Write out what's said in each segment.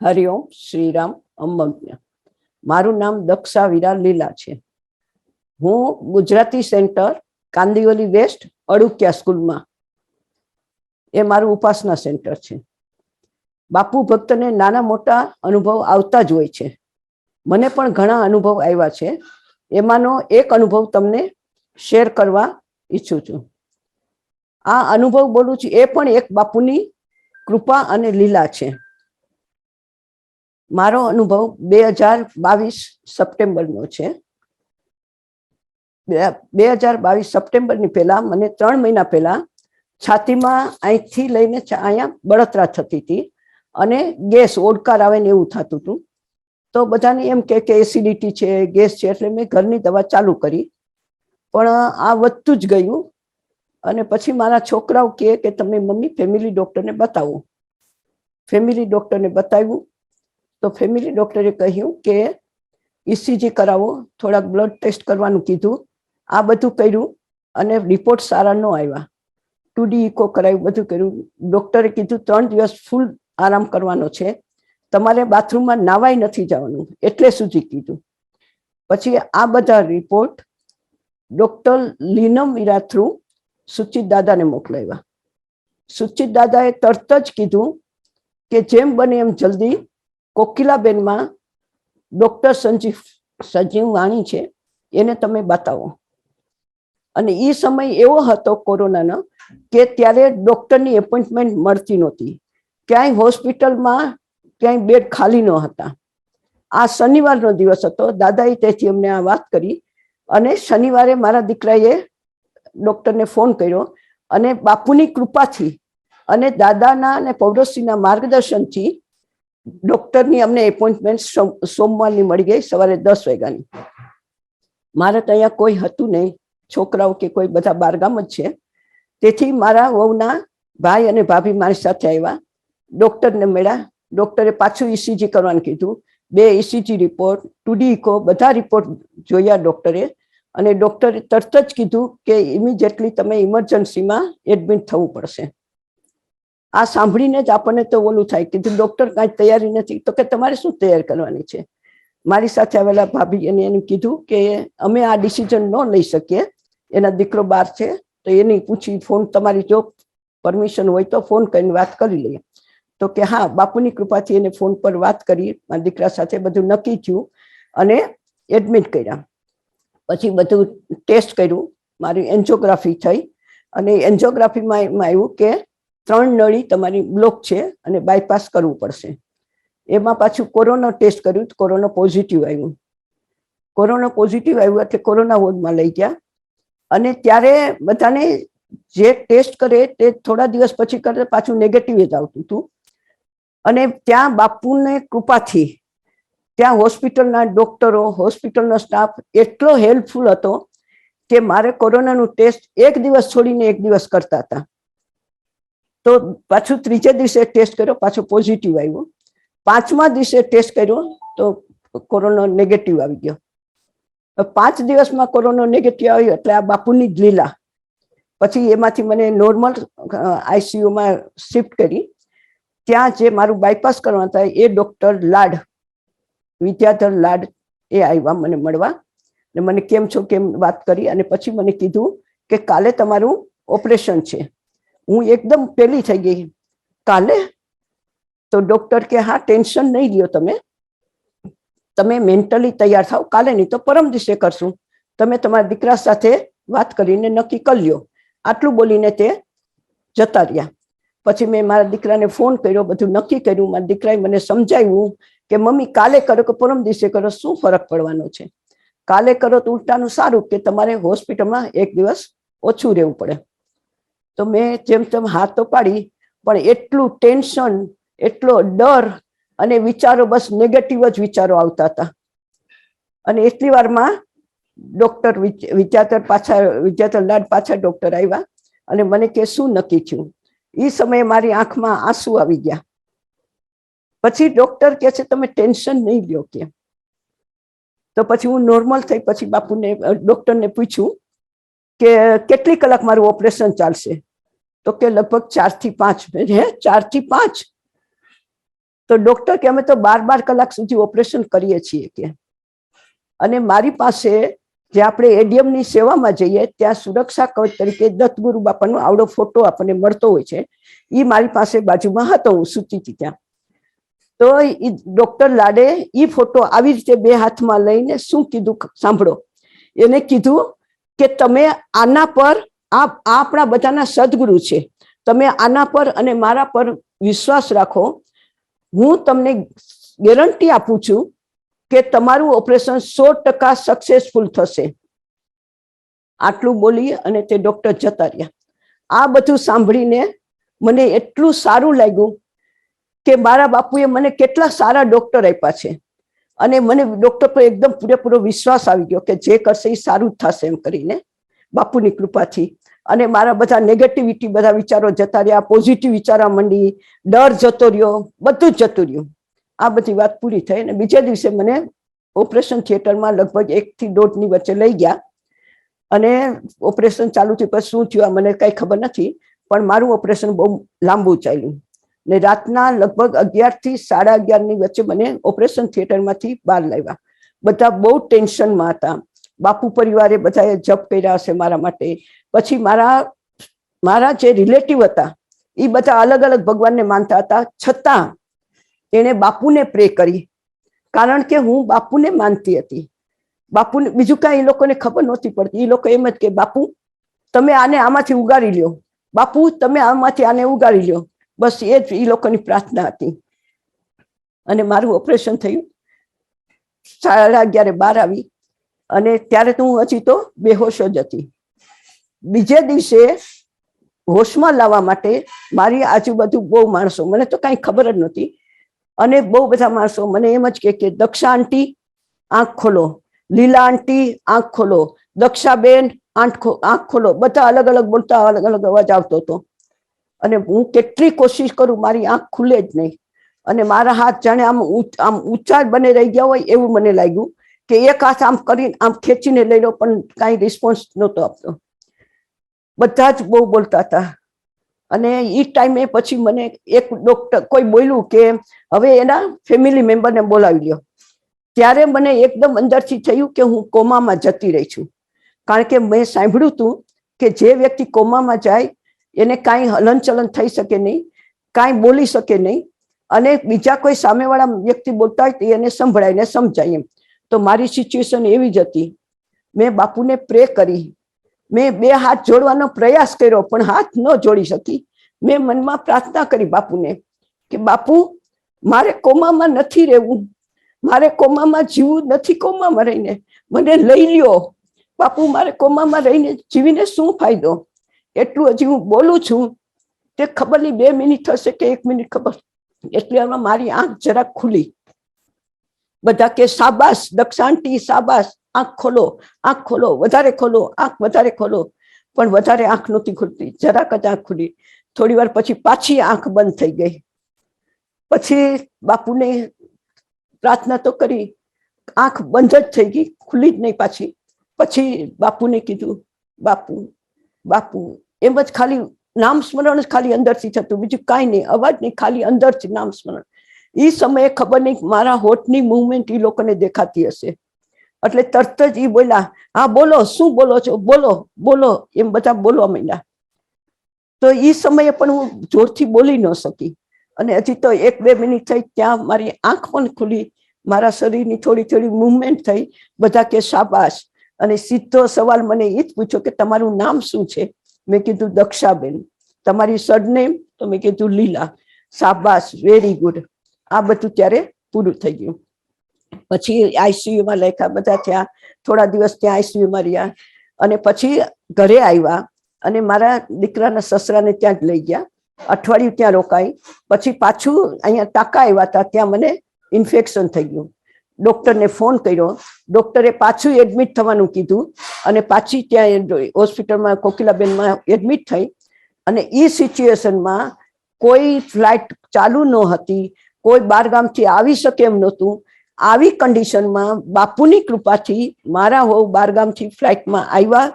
હરિઓમ શ્રીરામ અંબજ્ઞ. મારું નામ દક્ષા વિરા લીલા છે. હું ગુજરાતી સેન્ટર કાંદિવલી વેસ્ટ અડુકિયા સ્કૂલમાં એ મારું ઉપાસના સેન્ટર છે. બાપુ ભક્તને નાના મોટા અનુભવ આવતા જ હોય છે. મને પણ ઘણા અનુભવ આવ્યા છે. એમાંનો એક અનુભવ તમને શેર કરવા ઈચ્છું છું. આ અનુભવ બોલું છું એ પણ એક બાપુની કૃપા અને લીલા છે. મારો અનુભવ 2022 સપ્ટેમ્બરનો છે. 2022 સપ્ટેમ્બરની પહેલા મને 3 મહિના પહેલા છાતીમાં અહીંથી લઈને અહીંયા બળતરા થતી હતી અને ગેસ ઓડકાર આવે ને એવું થતું હતું. તો બધાને એમ કે એસિડિટી છે, ગેસ છે, એટલે મેં ઘરની દવા ચાલુ કરી. પણ આ વધતું જ ગયું અને પછી મારા છોકરાઓ કહે કે તમે મમ્મી ફેમિલી ડોક્ટરને બતાવો. ફેમિલી ડોક્ટરને બતાવ્યું તો ફેમિલી ડોક્ટરે કહ્યું કે ઇસીજી કરાવો, થોડાક બ્લડ ટેસ્ટ કરવાનું કીધું. આ બધું કર્યું અને રિપોર્ટ સારા ન આવ્યા. 2D ઇકો કરાવ્યું, બધું કર્યું. ડોક્ટરે કીધું 3 દિવસ ફૂલ આરામ કરવાનો છે, તમારે બાથરૂમમાં નાવાય નથી જવાનું, એટલે સુધી કીધું. પછી આ બધા રિપોર્ટ ડોક્ટર લીનમ વીરા થ્રુ સુચિત દાદાને મોકલાવ્યા. સુચિત દાદાએ તરત જ કીધું કે જેમ બને એમ જલ્દી કોકિલાબેનમાં ડોક્ટર સંજીવ વાણી છે એને તમે બતાવો. અને એ સમય એવો હતો કોરોનાનો કે ત્યારે ડોક્ટરની એપોઇન્ટમેન્ટ મળતી નહોતી. ક્યાંય હોસ્પિટલમાં ક્યાંય બેડ ખાલી ન હતા. આ શનિવારનો દિવસ હતો. દાદાએ તેથી અમને આ વાત કરી અને શનિવારે મારા દીકરાએ ડોક્ટરને ફોન કર્યો અને બાપુની કૃપાથી અને દાદાના અને પૌડોસીના માર્ગદર્શનથી ડોક્ટરની અમને એપોઇન્ટમેન્ટ સોમવારની મળી ગઈ, સવારે 10 વાગ્યાની. મારે તો અહીંયા કોઈ હતું નહીં, છોકરાઓ કે કોઈ બધા બારગામ જ છે. તેથી મારા વહુના ભાઈ અને ભાભી મારી સાથે આવ્યા. ડોક્ટરને મળ્યા. ડોક્ટરે પાછું ઇસીજી કરવાનું કીધું. 2 ઇસીજી રિપોર્ટ, 2D ઇકો, બધા રિપોર્ટ જોયા ડોક્ટરે. અને ડોક્ટરે તરત જ કીધું કે ઇમિડિયેટલી તમે ઇમરજન્સીમાં એડમિટ થવું પડશે. આ સાંભળીને જ આપણને તો ઓલું થાય, કીધું ડોક્ટર કાંઈ તૈયારી નથી. તો કે તમારે શું તૈયાર કરવાની છે? મારી સાથે આવેલા ભાભી એને કીધું કે અમે આ ડિસિઝન ન લઈ શકીએ, એના દીકરો બહાર છે તો એની પૂછી ફોન, તમારી જો પરમિશન હોય તો ફોન કરીને વાત કરી લઈએ. તો કે હા, બાપુની કૃપાથી એને ફોન પર વાત કરી, મારા દીકરા સાથે બધું નક્કી થયું અને એડમિટ કર્યા. પછી બધું ટેસ્ટ કર્યું, મારી એન્જિયોગ્રાફી થઈ અને એન્જિયોગ્રાફીમાં એમાં આવ્યું કે 3 નળી તમારી બ્લોક છે અને બાયપાસ કરવું પડશે. એમાં પાછું કોરોના ટેસ્ટ કર્યું, કોરોના પોઝિટિવ આવ્યું. કોરોના પોઝિટિવ આવ્યું એટલે કોરોના વોર્ડમાં લઈ ગયા. અને ત્યારે બધાને જે ટેસ્ટ કરે તે થોડા દિવસ પછી કરે પાછું નેગેટિવ જ આવતું હતું. અને ત્યાં બાપુને કૃપાથી ત્યાં હોસ્પિટલના ડોક્ટરો, હોસ્પિટલનો સ્ટાફ એટલો હેલ્પફુલ હતો કે મારે કોરોનાનું ટેસ્ટ 1 દિવસ છોડીને 1 દિવસ કરતા હતા. તો પાછું 3જે દિવસે ટેસ્ટ કર્યો, પાછો પોઝિટિવ આવ્યો. 5મા દિવસે ટેસ્ટ કર્યો તો કોરોના નેગેટિવ આવી ગયો. 5 દિવસમાં કોરોના નેગેટિવ આવ્યો એટલે આ બાપુની જ લીલા. પછી એમાંથી મને નોર્મલ આઈસીયુમાં શિફ્ટ કરી. ત્યાં જે મારું બાયપાસ કરવાનું થાય એ ડોક્ટર લાડ, વિદ્યાધર લાડ, એ આવ્યા મને મળવા ને મને કેમ છો કેમ વાત કરી. અને પછી મને કીધું કે કાલે તમારું ઓપરેશન છે. હું એકદમ પેલી થઈ ગઈ, કાલે? તો ડોક્ટર કે હા, ટેન્શન નહીં લ્યો, તમે મેન્ટલી તૈયાર થાવ, કાલે નહીં તો પરમ દિવસે કરશું, તમે તમારા દીકરા સાથે વાત કરીને નક્કી કરી લ્યો. આટલું બોલીને તે જતા રહ્યા. પછી મેં મારા દીકરાને ફોન કર્યો, બધું નક્કી કર્યું. મારા દીકરાએ મને સમજાવ્યું કે મમ્મી કાલે કરો કે પરમ દિવસે કરો, શું ફરક પડવાનો છે? કાલે કરો તો ઉલટાનું સારું કે તમારે હોસ્પિટલમાં 1 દિવસ ઓછું રહેવું પડે. તો મેં જેમ તેમ હાથ તો પાડી, પણ એટલું ટેન્શન, એટલો ડર અને વિચારો, બસ નેગેટિવ જ વિચારો આવતા હતા. અને એટલી વારમાં ડોક્ટર વિદ્યાધર લાડ પાછા ડોક્ટર આવ્યા અને મને કે શું નક્કી થયું? એ સમયે મારી આંખમાં આંસુ આવી ગયા. પછી ડોક્ટર કે છે તમે ટેન્શન નહીં લ્યો કે. તો પછી હું નોર્મલ થઈ. પછી બાપુને, ડોક્ટરને પૂછ્યું કે કેટલી કલાક મારું ઓપરેશન ચાલશે? તો કે લગભગ 4 થી 5. 4 થી 5? તો ડોક્ટર કે અમે તો 12 કલાક સુધી ઓપરેશન કરીએ છીએ કે. અને મારી પાસે જે આપણે એડીએમની સેવામાં જઈએ ત્યાં સુરક્ષા કવચ તરીકે દત્તગુરુ બાપાનો આવડો ફોટો આપણને મળતો હોય છે. એ મારી પાસે બાજુમાં હતો, હું સૂતી હતી ત્યાં. તો એ ડોક્ટર લાડે એ ફોટો આવી રીતે 2 હાથમાં લઈને શું કીધું સાંભળો. એને કીધું કે તમે આના પર, આ આપણા બધાના સદગુરુ છે, તમે આના પર અને મારા પર વિશ્વાસ રાખો. હું તમને ગેરંટી આપું છું કે તમારું ઓપરેશન 100% સક્સેસફુલ થશે. આટલું બોલી અને તે ડોક્ટર જતા રહ્યા. આ બધું સાંભળીને મને એટલું સારું લાગ્યું કે મારા બાપુએ મને કેટલા સારા ડોક્ટર આપ્યા છે. અને મને ડોક્ટર પર એકદમ પૂરેપૂરો વિશ્વાસ આવી ગયો કે જે કરશે એ સારું જ થશે એમ કરીને, બાપુની કૃપાથી. અને મારા બધા નેગેટિવિટી, બધા વિચારો જતા રહ્યા, પોઝિટિવ વિચારવા માંડી, ડર જતો રહ્યો, બધું જ જતું રહ્યું. આ બધી વાત પૂરી થઈ અને બીજા દિવસે મને ઓપરેશન થિયેટરમાં લગભગ 1 થી 1.5 ની વચ્ચે લઈ ગયા. અને ઓપરેશન ચાલુ થયું. પછી શું થયું મને કઈ ખબર નથી, પણ મારું ઓપરેશન બહુ લાંબુ ચાલ્યું. ને રાતના લગભગ 11 થી 11:30 ની વચ્ચે મને ઓપરેશન થિયેટરમાંથી બહાર લાવ્યા. બધા બહુ ટેન્શનમાં હતા. બાપુ પરિવારે બધાએ જપ કર્યા હશે મારા માટે. પછી મારા જે રિલેટિવ હતા એ બધા અલગ અલગ ભગવાનને માનતા હતા, છતાં એને બાપુને પ્રે કરી, કારણ કે હું બાપુને માનતી હતી. બાપુને બીજું કાંઈ એ લોકોને ખબર નહોતી પડતી. એ લોકો એમ જ કે બાપુ તમે આને આમાંથી ઉગાડી લ્યો, બાપુ તમે આમાંથી આને ઉગાડી લ્યો. બસ એ જ એ લોકોની પ્રાર્થના હતી. અને મારું ઓપરેશન થયું. 11:30 બહાર આવી અને ત્યારે તો હું હજી તો બેહોશ જ હતી. બીજે દિવસે હોશમાં લાવવા માટે મારી આજુબાજુ બહુ માણસો, મને તો કાંઈ ખબર જ નહોતી, અને બહુ બધા માણસો મને એમ જ કે દક્ષા આંટી આંખ ખોલો, લીલા આંટી આંખ ખોલો, દક્ષાબેન આંખ ખોલો. બધા અલગ અલગ બોલતા, અલગ અલગ અવાજ આવતો હતો. અને હું કેટલી કોશિશ કરું, મારી આંખ ખુલે જ નહીં. અને મારા હાથ જાણે આમ ઊંચા બને રહી ગયા હોય એવું મને લાગ્યું કે એક હાથ આમ કરીને આમ ખેંચીને લઈ લો, પણ કાંઈ રિસ્પોન્સ નહોતો આપતો. બધા જ બહુ બોલતા હતા. અને એ ટાઈમે પછી મને એક ડોક્ટર કોઈ બોલ્યું કે હવે એના ફેમિલી મેમ્બરને બોલાવી લ્યો. ત્યારે મને એકદમ અંદરથી થયું કે હું કોમામાં જતી રહી છું. કારણ કે મેં સાંભળ્યું હતું કે જે વ્યક્તિ કોમામાં જાય એને કાંઈ હલનચલન થઈ શકે નહીં, કાંઈ બોલી શકે નહીં, અને બીજા કોઈ સામેવાળા વ્યક્તિ બોલતા હોય તો એને સંભળાય ને સમજાય એમ. તો મારી સિચ્યુએશન એવી જ હતી. મેં બાપુને પ્રે કરી, મેં 2 હાથ જોડવાનો પ્રયાસ કર્યો પણ હાથ ન જોડી શકી. મેં મનમાં પ્રાર્થના કરી બાપુને કે બાપુ મારે કોમામાં નથી રહેવું, મારે કોમામાં જીવવું નથી, કોમામાં રહીને મને લઈ લ્યો બાપુ, મારે કોમામાં રહીને જીવીને શું ફાયદો. એટલું હજી હું બોલું છું તે ખબર નહીં 2 મિનિટ થશે કે 1 મિનિટ ખબર, એટલે મારી આંખ જરાક ખુલી. બધા કે શાબાશ દક્ષાંટી, શાબાશ, આંખ ખોલો, આંખ ખોલો, વધારે ખોલો, આંખ વધારે ખોલો. પણ વધારે આંખ નહોતી ખુલતી, જરાક જ આંખ ખુલી. થોડી વાર પછી પાછી આંખ બંધ થઈ ગઈ. પછી બાપુને પ્રાર્થના તો કરી, આંખ બંધ જ થઈ ગઈ, ખુલી જ નહીં પાછી. પછી બાપુને કીધું બાપુ બાપુ, એમ જ ખાલી નામ સ્મરણ જ ખાલી અંદરથી થતું, બીજું કાંઈ નહીં, અવાજ નહીં, ખાલી અંદરથી નામ સ્મરણ. એ સમયે ખબર નહીં મારા હોઠની મુવમેન્ટ એ લોકોને દેખાતી હશે, એટલે તરત જ એ બોલ્યા હા બોલો, શું બોલો છો, બોલો બોલો, એમ બધા બોલવા માંડ્યા. તો એ સમયે પણ હું જોરથી બોલી ન શકી. અને હજી તો 1-2 મિનિટ થઈ ત્યાં મારી આંખ પણ ખુલી, મારા શરીરની થોડી થોડી મુવમેન્ટ થઈ. બધા કે શાબાશ. અને સીધો સવાલ મને એ જ પૂછ્યો કે તમારું નામ શું છે? મેં કીધું દક્ષાબેન. તમારી સરનેમ? તો મેં કીધું લીલા. શાબાશ, વેરી ગુડ. આ બધું ત્યારે પૂરું થઈ ગયું. પછી આઈસીયુમાં લખ્યા, બધા થયા, થોડા દિવસ ત્યાં આઈસીયુમાં રહ્યા. અને પછી ઘરે આવ્યા અને મારા દીકરાના સસરાને ત્યાં જ લઈ ગયા. અઠવાડિયું ત્યાં રોકાઈ. પછી પાછું અહીંયા ટાંકા આવ્યા હતા, ત્યાં મને ઇન્ફેક્શન થઈ ગયું. ડોક્ટરને ફોન કર્યો, ડોક્ટરે પાછું એડમિટ થવાનું કીધું અને પાછી ત્યાં હોસ્પિટલમાં કોકિલાબેનમાં એડમિટ થઈ. અને એ સિચ્યુએશનમાં કોઈ ફ્લાઇટ ચાલુ ન હતી, કોઈ બહારગામથી આવી શકે એમ નહોતું. આવી કન્ડિશનમાં બાપુની કૃપાથી મારા વહુ બહારગામથી ફ્લાઇટમાં આવ્યા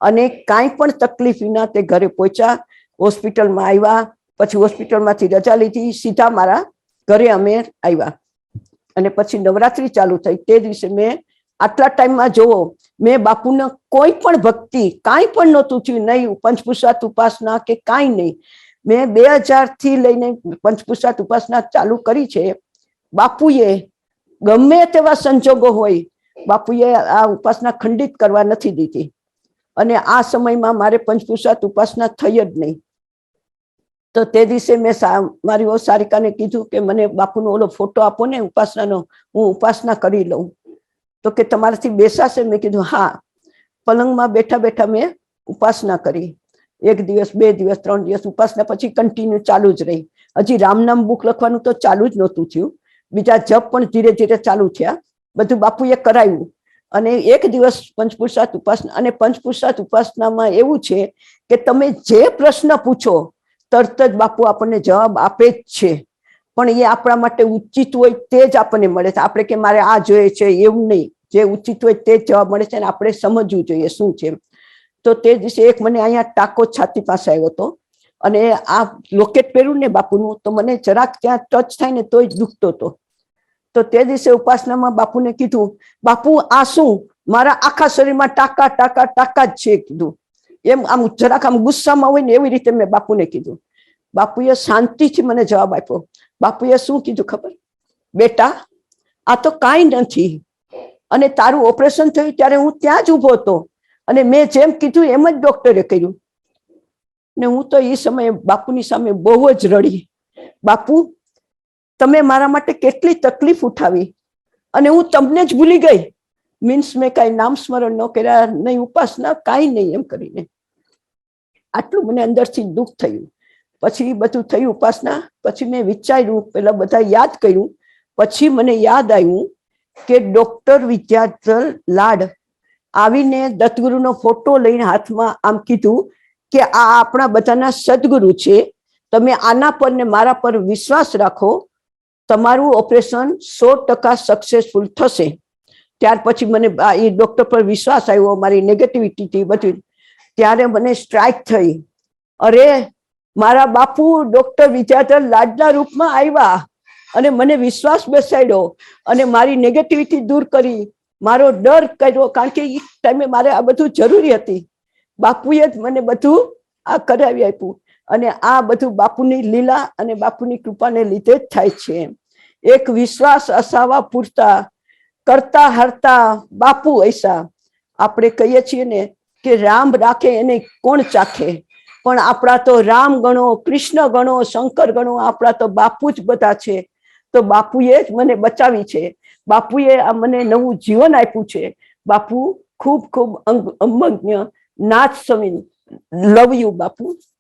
અને કાંઈ પણ તકલીફ વિના તે ઘરે પહોંચ્યા. હોસ્પિટલમાં આવ્યા, પછી હોસ્પિટલમાંથી રજા લીધી, સીધા મારા ઘરે અમે આવ્યા અને પછી નવરાત્રી ચાલુ થઈ. તે દિવસે મેં આટલા ટાઈમમાં જોવો મેં બાપુને કોઈ પણ ભક્તિ કાંઈ પણ નહોતું થયું, નહીં પંચપુષાત ઉપાસના કે કાંઈ નહીં. મેં 2000 થી લઈને પંચપુષાત ઉપાસના ચાલુ કરી છે. બાપુએ ગમે તેવા સંજોગો હોય, બાપુએ આ ઉપાસના ખંડિત કરવા નથી દીધી અને આ સમયમાં મારે પંચપુષાત ઉપાસના થઈ જ નહીં. તો તે દિવસે મેં મારી ઓ સારિકાને કીધું કે મને બાપુનો ઓલો ફોટો આપો ને ઉપાસનાનો, હું ઉપાસના કરી લઉં. તો કે તમારાથી બેસાશે? મેં કીધું હા. પલંગમાં બેઠા બેઠા મેં ઉપાસના કરી. 1 દિવસ 2 દિવસ 3 દિવસ ઉપાસના પછી કન્ટિન્યુ ચાલુ જ રહી. હજી રામનામ બુક લખવાનું તો ચાલુ જ નહોતું થયું, બીજા જપ પણ ધીરે ધીરે ચાલુ થયા. બધું બાપુએ કરાવ્યું. અને 1 દિવસ પંચપુષાત ઉપાસના, અને પંચપુષાત ઉપાસનામાં એવું છે કે તમે જે પ્રશ્ન પૂછો તરત જ બાપુ આપણને જવાબ આપે જ છે. પણ એ આપણા માટે ઉચિત હોય તે જ આપણને મળે છે. આપણે કે મારે આ જોઈએ છે એવું નહીં, જે ઉચિત હોય તે જ જવાબ મળે છે અને આપણે સમજવું જોઈએ શું છે. તો તે દિવસે એક મને અહીંયા ટાંકો છાતી પાસે આવ્યો હતો અને આ લોકેટ પહેર્યું ને બાપુનું, તો મને જરાક ત્યાં ટચ થાય ને તોય દુખતો હતો. તો તે દિવસે ઉપાસનામાં બાપુને કીધું, બાપુ આ શું? મારા આખા શરીરમાં ટાંકા ટાંકા ટાંકા જ છે કીધું. એમ આમ જરાક આમ ગુસ્સામાં હોય ને એવી રીતે મેં બાપુને કીધું. બાપુએ શાંતિથી મને જવાબ આપ્યો. બાપુએ શું કીધું ખબર? બેટા આ તો કાંઈ નથી, અને તારું ઓપરેશન થયું ત્યારે હું ત્યાં જ ઊભો હતો અને મેં જેમ કીધું એમ જ ડોક્ટરે કર્યું. ને હું તો એ સમયે બાપુની સામે બહુ જ રડી. બાપુ તમે મારા માટે કેટલી તકલીફ ઉઠાવી અને હું તમને જ ભૂલી ગઈ. મીન્સ મેં કાંઈ નામ સ્મરણ ન કર્યા, નહીં ઉપાસના, કાંઈ નહીં એમ કરીને. આટલું મને અંદરથી દુઃખ થયું. પછી બધું થયું ઉપાસના. પછી મેં વિચાર્યું, પેલા બધા યાદ કર્યું. પછી મને યાદ આવ્યું કે ડોક્ટર વિદ્યાધર લાડ આવીને દત્તગુરુનો ફોટો લઈને હાથમાં આમ કીધું કે આ આપણા બધાના સદગુરુ છે, તમે આના પર ને મારા પર વિશ્વાસ રાખો, તમારું ઓપરેશન 100% સક્સેસફુલ થશે. ત્યાર પછી મને એ ડોક્ટર પર વિશ્વાસ આવ્યો, મારી નેગેટિવિટી બધી. ત્યારે મને સ્ટ્રાઇક થઈ, અરે મારા બાપુ ડોક્ટર વિદ્યાધર લાડના રૂપમાં આવ્યા અને મને વિશ્વાસ બેસાડ્યો અને મારી નેગેટિવિટી દૂર કરી, મારો ડર કર્યો. કારણ કે એ ટાઈમે મારે આ બધું જરૂરી હતી. બાપુએ જ મને બધું આ કરાવી આપ્યું અને આ બધું બાપુની લીલા અને બાપુની કૃપાને લીધે જ થાય છે. એક વિશ્વાસ અસાવા પૂરતા, કરતા હરતા બાપુ ऐसा. આપણે કહીએ છીએ ને કે રામ રાખે એને કોણ ચાખે, પણ આપણા તો રામ ગણો, કૃષ્ણ ગણો, શંકર ગણો, આપણા તો બાપુ જ બધા છે. તો બાપુએ જ મને બચાવી છે. બાપુએ આ મને નવું જીવન આપ્યું છે. બાપુ ખૂબ ખૂબ અમંગ્ય. નાથ સમીન, લવ યુ બાપુ.